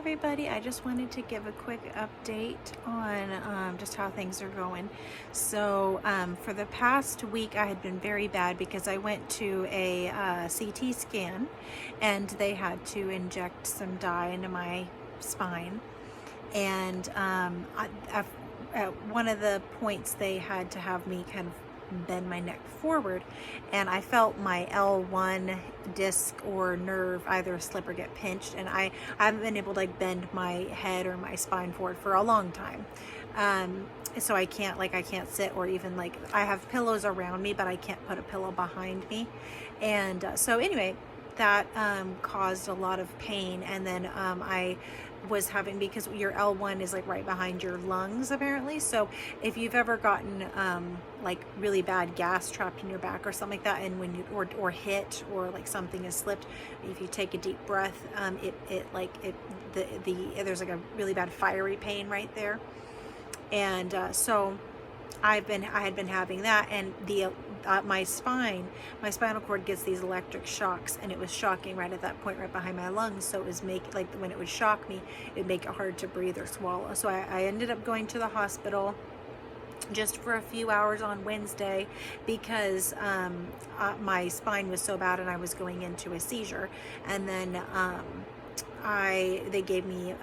everybody. I just wanted to give a quick update on just how things are going. For the past week, I had been very bad because I went to a CT scan and they had to inject some dye into my spine. And at one of the points, they had to have me kind of bend my neck forward, and I felt my L1 disc or nerve either slip or get pinched, and I haven't been able to like bend my head or my spine forward for a long time. So I can't sit, or even like I have pillows around me, but I can't put a pillow behind me. And so anyway, that caused a lot of pain. And then I was having, because your L1 is like right behind your lungs apparently, so if you've ever gotten like really bad gas trapped in your back or something like that, and when you or hit, or like something has slipped, if you take a deep breath, there's like a really bad fiery pain right there. And so I had been having that, and my spinal cord gets these electric shocks, and it was shocking right at that point, right behind my lungs. So it was when it would shock me, it'd make it hard to breathe or swallow. So I ended up going to the hospital just for a few hours on Wednesday because my spine was so bad and I was going into a seizure. And then they gave me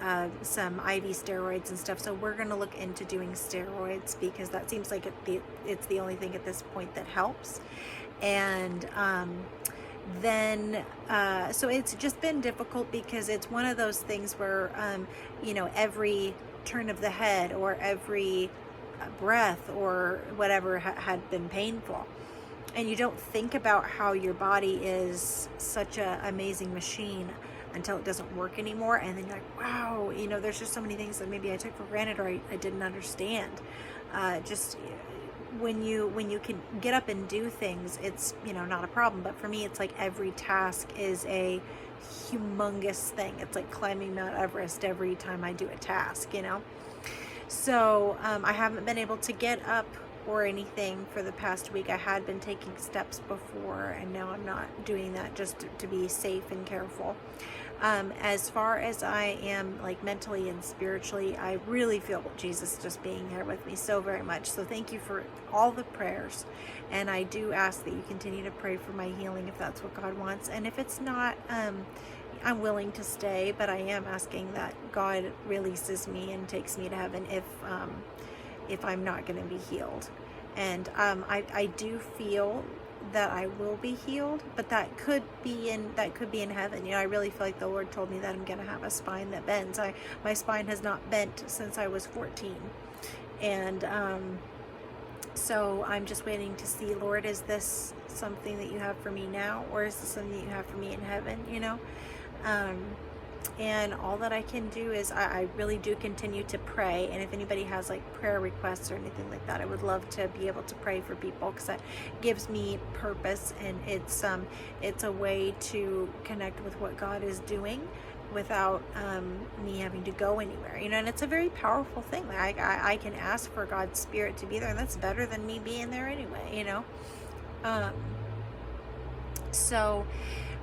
some IV steroids and stuff. So we're going to look into doing steroids because that seems like it's the only thing at this point that helps. And so it's just been difficult because it's one of those things where, every turn of the head or every breath or whatever had been painful. And you don't think about how your body is such an amazing machine until it doesn't work anymore, and then you're like, wow, there's just so many things that maybe I took for granted or I didn't understand. Just when you can get up and do things, it's not a problem. But for me, it's like every task is a humongous thing. It's like climbing Mount Everest every time I do a task. So I haven't been able to get up or anything for the past week. I had been taking steps before, and now I'm not doing that, just to be safe and careful. As far as I am, like mentally and spiritually, I really feel Jesus just being here with me so very much. So thank you for all the prayers, and I do ask that you continue to pray for my healing if that's what God wants. And if it's not, I'm willing to stay, but I am asking that God releases me and takes me to heaven if I'm not going to be healed. And I do feel that I will be healed, but that could be in heaven. I really feel like the Lord told me that I'm going to have a spine that bends. My spine has not bent since I was 14. And so I'm just waiting to see, Lord, is this something that you have for me now, or is this something that you have for me in heaven? And all that I can do is I really do continue to pray. And if anybody has like prayer requests or anything like that, I would love to be able to pray for people, because that gives me purpose, and it's a way to connect with what God is doing without me having to go anywhere, and it's a very powerful thing. Like I can ask for God's Spirit to be there, and that's better than me being there anyway. So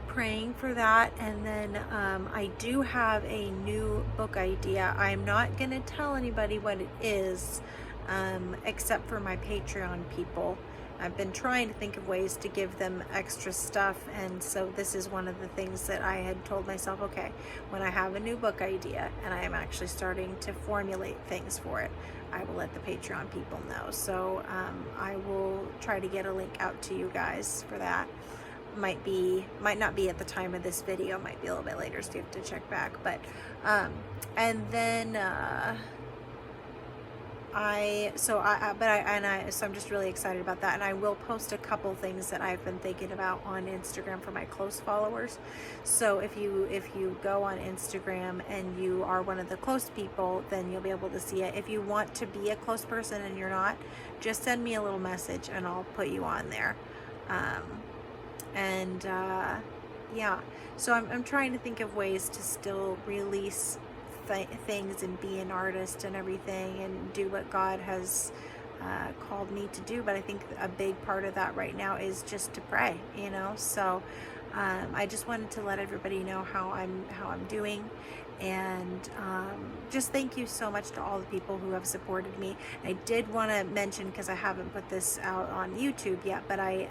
praying for that. And then I do have a new book idea. I'm not going to tell anybody what it is, except for my Patreon people. I've been trying to think of ways to give them extra stuff, and so this is one of the things that I had told myself, okay, when I have a new book idea and I am actually starting to formulate things for it, I will let the Patreon people know. So I will try to get a link out to you guys for that. Might not be at the time of this video, might be a little bit later, so you have to check back. But so I'm just really excited about that, and I will post a couple things that I've been thinking about on Instagram for my close followers. So if you go on Instagram and you are one of the close people, then you'll be able to see it. If you want to be a close person and you're not, just send me a little message and I'll put you on there. Yeah, so I'm trying to think of ways to still release things and be an artist and everything, and do what God has called me to do. But I think a big part of that right now is just to pray, so I just wanted to let everybody know how I'm doing, And just thank you so much to all the people who have supported me. I did want to mention, because I haven't put this out on YouTube yet, but I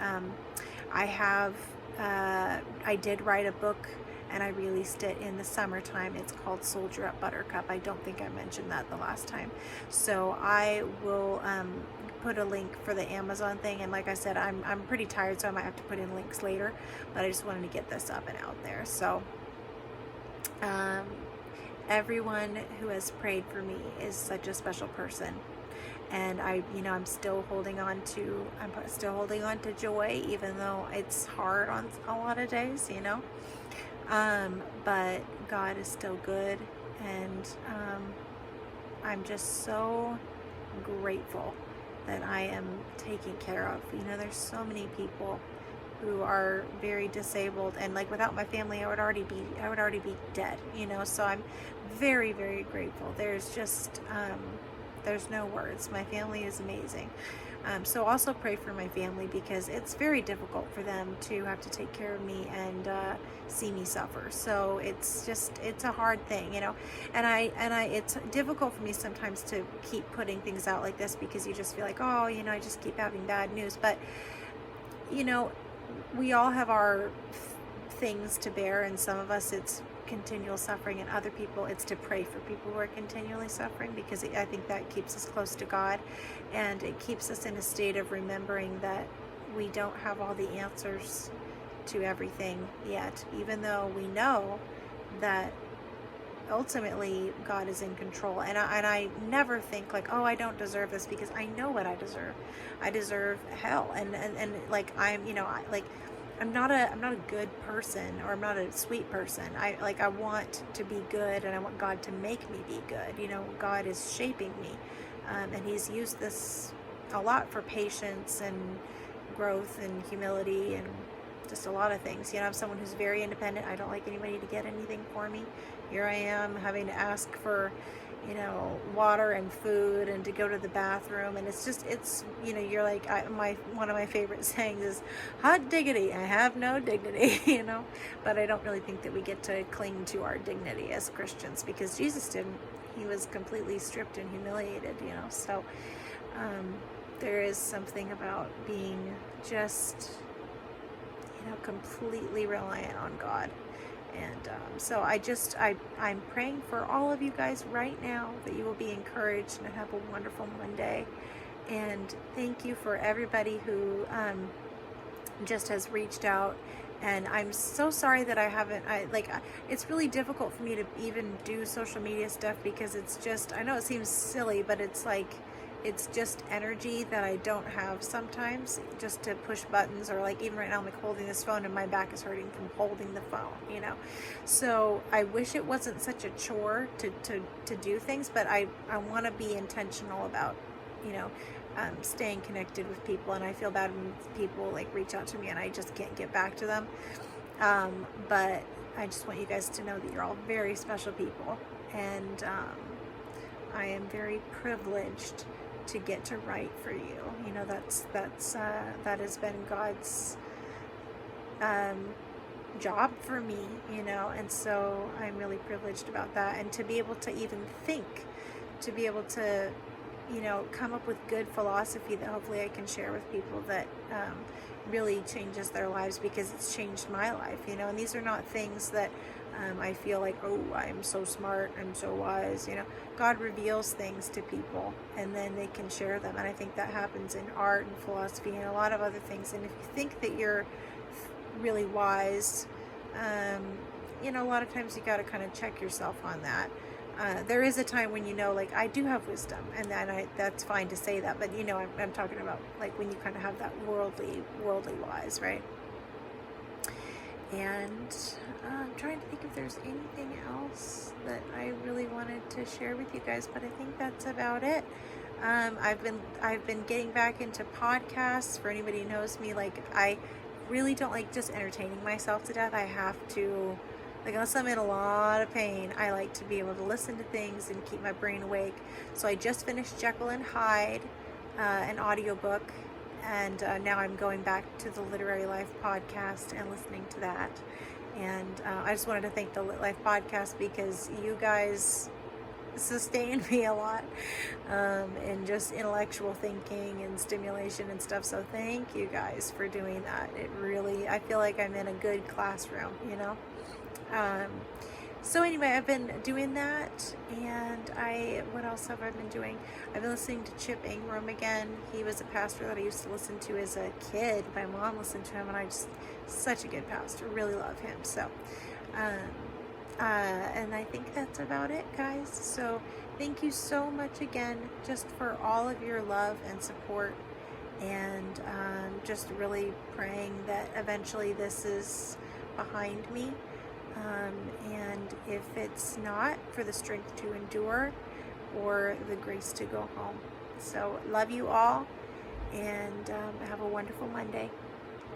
did write a book, and I released it in the summertime. It's called Soldier Up Buttercup. I don't think I mentioned that the last time. So I will put a link for the Amazon thing. And like I said, I'm pretty tired, so I might have to put in links later. But I just wanted to get this up and out there. So everyone who has prayed for me is such a special person. And I'm still holding on to joy, even though it's hard on a lot of days, but God is still good. And I'm just so grateful that I am taken care of. There's so many people who are very disabled, and like without my family I would already be dead, so I'm very, very grateful. There's no words. My family is amazing. So also pray for my family, because it's very difficult for them to have to take care of me and see me suffer. So it's a hard thing, and it's difficult for me sometimes to keep putting things out like this, because you just feel like, oh, I just keep having bad news. But we all have our things to bear, and some of us it's continual suffering, and other people it's to pray for people who are continually suffering, because I think that keeps us close to God, and it keeps us in a state of remembering that we don't have all the answers to everything yet, even though we know that ultimately God is in control. And I never think like, oh, I don't deserve this, because I know what I deserve. I deserve hell, and like I'm not a good person, or I'm not a sweet person. I want to be good, and I want God to make me be good. God is shaping me, and He's used this a lot for patience and growth and humility and just a lot of things. I'm someone who's very independent. I don't like anybody to get anything for me. Here I am having to ask for water and food, and to go to the bathroom, and it's you're like, one of my favorite sayings is, hot diggity, I have no dignity. But I don't really think that we get to cling to our dignity as Christians, because Jesus didn't. He was completely stripped and humiliated. So there is something about being just completely reliant on God. And so I'm praying for all of you guys right now, that you will be encouraged and have a wonderful Monday. And thank you for everybody who just has reached out. And I'm so sorry that it's really difficult for me to even do social media stuff, because it's just, I know it seems silly, but it's just energy that I don't have sometimes, just to push buttons, or like even right now I'm like holding this phone and my back is hurting from holding the phone, So I wish it wasn't such a chore to do things, but I want to be intentional about, staying connected with people. And I feel bad when people like reach out to me and I just can't get back to them. But I just want you guys to know that you're all very special people, and I am very privileged to get to write for you. That has been God's job for me, and so I'm really privileged about that. And to be able to even think, to be able to come up with good philosophy that hopefully I can share with people, that really changes their lives, because it's changed my life, and these are not things that I feel like, oh, I'm so smart, I'm so wise. God reveals things to people, and then they can share them. And I think that happens in art and philosophy and a lot of other things. And if you think that you're really wise, a lot of times you got to kind of check yourself on that. There is a time when like, I do have wisdom, and then that's fine to say that, but I'm talking about like when you kind of have that worldly wise, right? And I'm trying to think if there's anything else that I really wanted to share with you guys, but I think that's about it. I've been getting back into podcasts. For anybody who knows me, like, I really don't like just entertaining myself to death. I have to, like, unless I'm in a lot of pain, I like to be able to listen to things and keep my brain awake. So I just finished Jekyll and Hyde, an audiobook. And now I'm going back to the Literary Life podcast and listening to that. And I just wanted to thank the Lit Life podcast because you guys sustain me a lot in just intellectual thinking and stimulation and stuff. So thank you guys for doing that. It really, I feel like I'm in a good classroom, you know. Um, so anyway, I've been doing that, and what else have I been doing? I've been listening to Chip Ingram again. He was a pastor that I used to listen to as a kid. My mom listened to him, and such a good pastor, really love him. So, and I think that's about it, guys. So thank you so much again, just for all of your love and support, and just really praying that eventually this is behind me. And if it's not, for the strength to endure or the grace to go home. So love you all, and have a wonderful Monday.